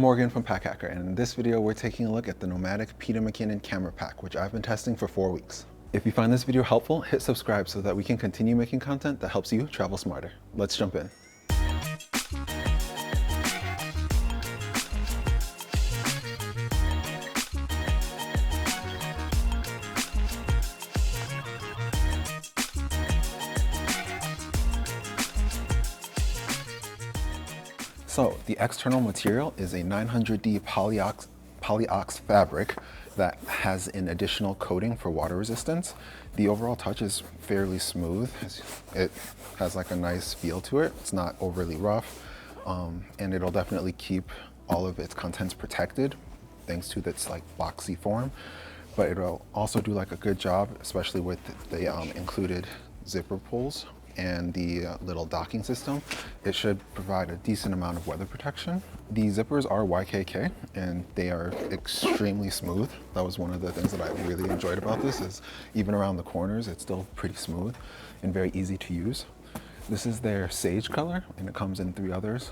Morgan from Pack Hacker, and in this video we're taking a look at the NOMATIC Peter McKinnon camera pack, which I've been testing for 4 weeks. If you find this video helpful, hit subscribe so that we can continue making content that helps you travel smarter. Let's jump in. So the external material is a 900D polyox fabric that has an additional coating for water resistance. The overall touch is fairly smooth. It has like a nice feel to it. It's not overly rough, and it'll definitely keep all of its contents protected thanks to its like boxy form. But it'll also do like a good job, especially with the included zipper pulls and the little docking system. It should provide a decent amount of weather protection. The zippers are YKK and they are extremely smooth. That was one of the things that I really enjoyed about this, is even around the corners it's still pretty smooth and very easy to use. This is their sage color and it comes in 3 others,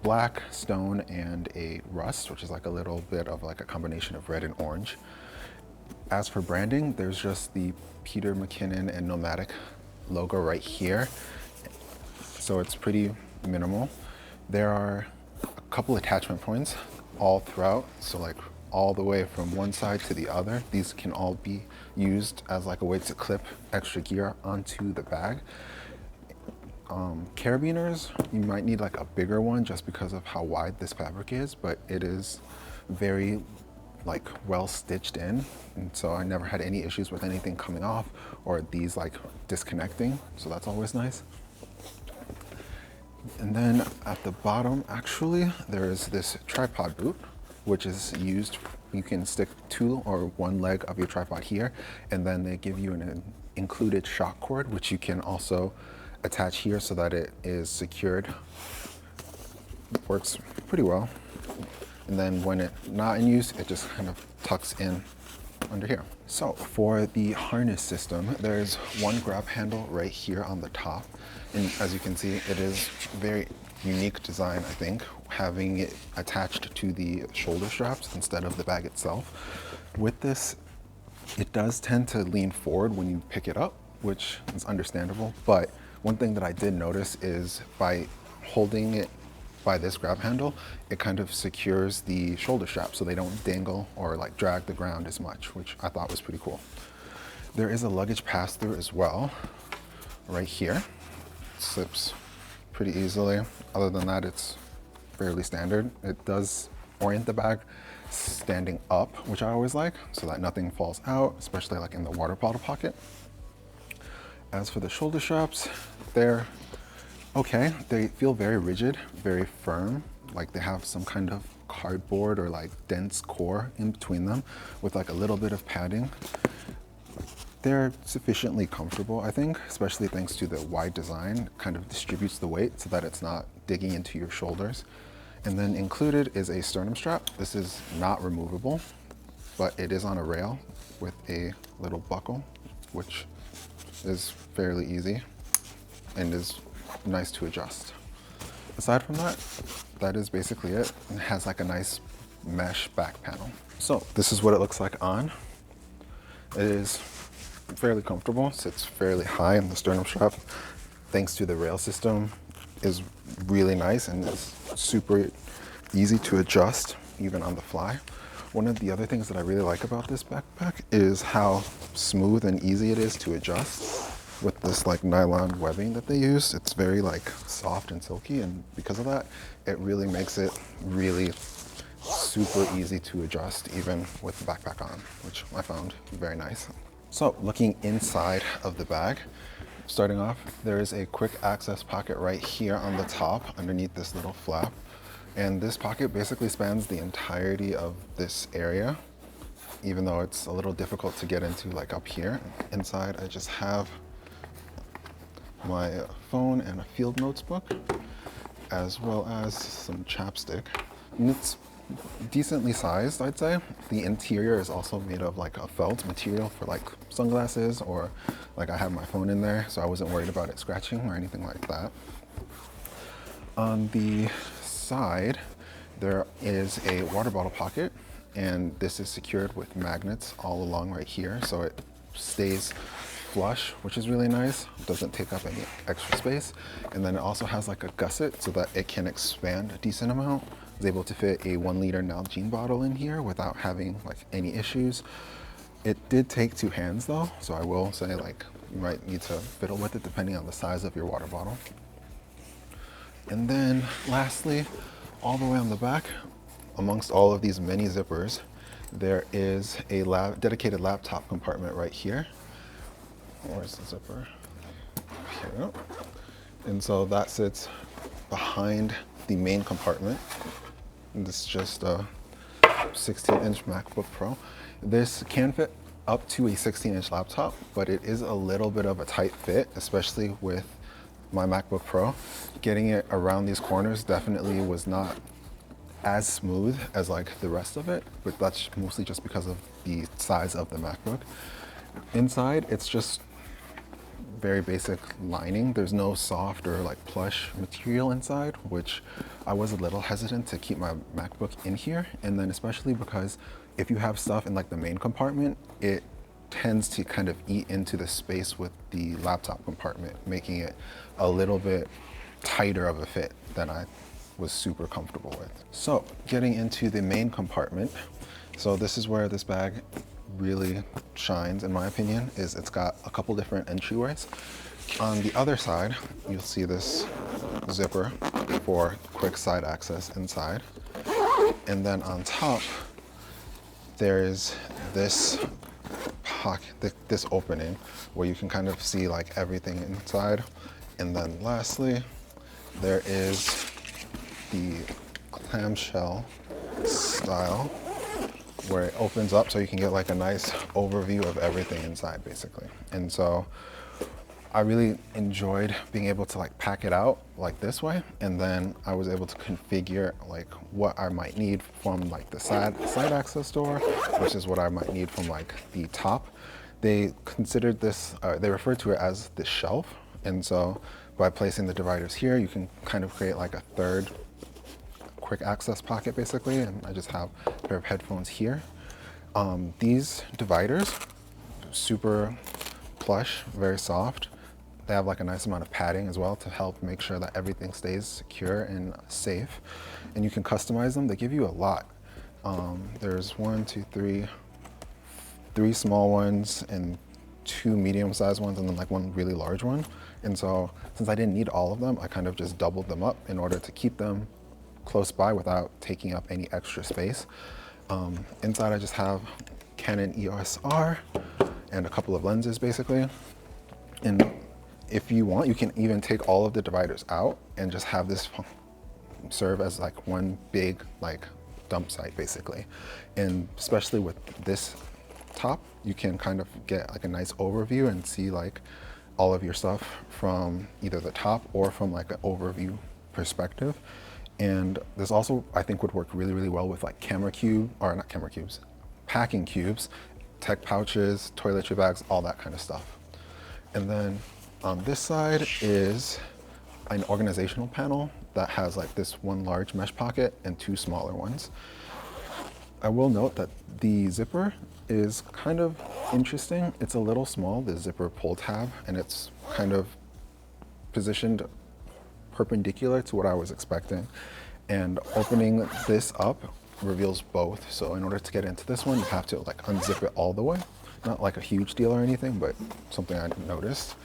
black, stone, and a rust, which is like a little bit of like a combination of red and orange. As for branding, there's just the Peter McKinnon and NOMATIC logo right here, so it's pretty minimal. There are a couple attachment points all throughout, so like all the way from one side to the other. These can all be used as like a way to clip extra gear onto the bag. Carabiners, you might need like a bigger one just because of how wide this fabric is, but it is very like well stitched in, and so I never had any issues with anything coming off or these like disconnecting, so that's always nice. And then at the bottom, actually, there is this tripod boot, which is used, you can stick 2 or 1 leg of your tripod here, and then they give you an included shock cord, which you can also attach here so that it is secured. It works pretty well. And then when it's not in use, it just kind of tucks in under here. So for the harness system, there's one grab handle right here on the top. And as you can see, it is very unique design, I think, having it attached to the shoulder straps instead of the bag itself. With this, it does tend to lean forward when you pick it up, which is understandable. But one thing that I did notice is by holding it by this grab handle, it kind of secures the shoulder strap so they don't dangle or like drag the ground as much, which I thought was pretty cool. There is a luggage pass-through as well, right here. It slips pretty easily. Other than that, it's fairly standard. It does orient the bag standing up, which I always like, so that nothing falls out, especially like in the water bottle pocket. As for the shoulder straps, they're okay. They feel very rigid, very firm, like they have some kind of cardboard or like dense core in between them with like a little bit of padding. They're sufficiently comfortable, I think, especially thanks to the wide design. It kind of distributes the weight so that it's not digging into your shoulders. And then included is a sternum strap. This is not removable, but it is on a rail with a little buckle, which is fairly easy and is nice to adjust. Aside from that, that is basically it. It has like a nice mesh back panel. So this is what it looks like on. It is fairly comfortable, sits fairly high in the sternum strap. Thanks to the rail system, is really nice and is super easy to adjust even on the fly. One of the other things that I really like about this backpack is how smooth and easy it is to adjust. With this like nylon webbing that they use, it's very like soft and silky, and because of that, it really makes it really super easy to adjust even with the backpack on, which I found very nice. So looking inside of the bag, starting off, there is a quick access pocket right here on the top underneath this little flap. And this pocket basically spans the entirety of this area, even though it's a little difficult to get into like up here. Inside, I just have my phone and a field notes book, as well as some chapstick. And it's decently sized, I'd say. The interior is also made of like a felt material for like sunglasses, or like I have my phone in there, so I wasn't worried about it scratching or anything like that. On the side, there is a water bottle pocket, and this is secured with magnets all along right here, so it stays flush, which is really nice. It doesn't take up any extra space. And then it also has like a gusset so that it can expand a decent amount. I was able to fit a 1 liter Nalgene bottle in here without having like any issues. It did take 2 hands though, so I will say like you might need to fiddle with it depending on the size of your water bottle. And then lastly, all the way on the back, amongst all of these many zippers, there is a dedicated laptop compartment right here. Where's the zipper? Here we go. And so that sits behind the main compartment. And this is just a 16-inch MacBook Pro. This can fit up to a 16-inch laptop, but it is a little bit of a tight fit, especially with my MacBook Pro. Getting it around these corners definitely was not as smooth as like the rest of it, but that's mostly just because of the size of the MacBook. Inside, it's just very basic lining. There's no soft or like plush material inside, which I was a little hesitant to keep my MacBook in here. And then especially because if you have stuff in like the main compartment, it tends to kind of eat into the space with the laptop compartment, making it a little bit tighter of a fit than I was super comfortable with. So getting into the main compartment. So this is where this bag really shines, in my opinion, is it's got a couple different entryways. On the other side, you'll see this zipper for quick side access inside. And then on top, there is this pocket, this opening where you can kind of see like everything inside. And then lastly, there is the clamshell style where it opens up so you can get like a nice overview of everything inside basically. And so I really enjoyed being able to like pack it out like this way, and then I was able to configure like what I might need from like the side access door versus what I might need from like the top. They considered this, they referred to it as the shelf. And so by placing the dividers here, you can kind of create like a third quick access pocket basically. And I just have a pair of headphones here. These dividers, super plush, very soft. They have like a nice amount of padding as well to help make sure that everything stays secure and safe. And you can customize them. They give you a lot. There's 1, 2, 3 small ones and 2 medium-sized ones, and then like 1 really large one. And so since I didn't need all of them, I kind of just doubled them up in order to keep them close by without taking up any extra space. Inside I just have Canon EOS R and a couple of lenses basically. And if you want, you can even take all of the dividers out and just have this serve as like one big like dump site basically. And especially with this top, you can kind of get like a nice overview and see like all of your stuff from either the top or from like an overview perspective. And this also, I think, would work really, really well with like packing cubes, tech pouches, toiletry bags, all that kind of stuff. And then on this side is an organizational panel that has like this 1 large mesh pocket and 2 smaller ones. I will note that the zipper is kind of interesting. It's a little small, the zipper pull tab, and it's kind of positioned perpendicular to what I was expecting. And opening this up reveals both. So in order to get into this one, you have to like unzip it all the way. Not like a huge deal or anything, but something I noticed.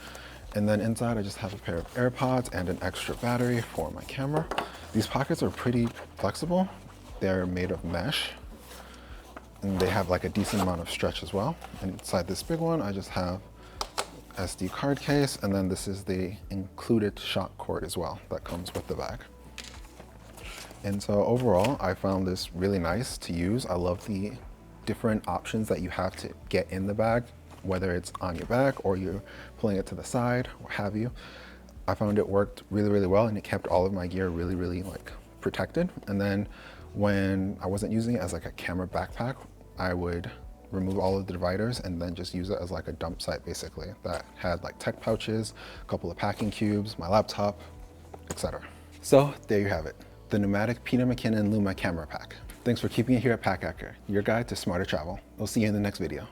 And then inside I just have a pair of AirPods and an extra battery for my camera. These pockets are pretty flexible. They're made of mesh, and they have like a decent amount of stretch as well. And inside this big one, I just have SD card case, and then this is the included shock cord as well that comes with the bag. And so overall, I found this really nice to use. I love the different options that you have to get in the bag, whether it's on your back or you're pulling it to the side, what have you. I found it worked really, really well, and it kept all of my gear really, really like protected. And then when I wasn't using it as like a camera backpack, I would remove all of the dividers and then just use it as like a dump site basically that had like tech pouches, a couple of packing cubes, my laptop, etc. So there you have it. the NOMATIC McKinnon Luma camera pack. Thanks for keeping it here at Pack Hacker, your guide to smarter travel. We'll see you in the next video.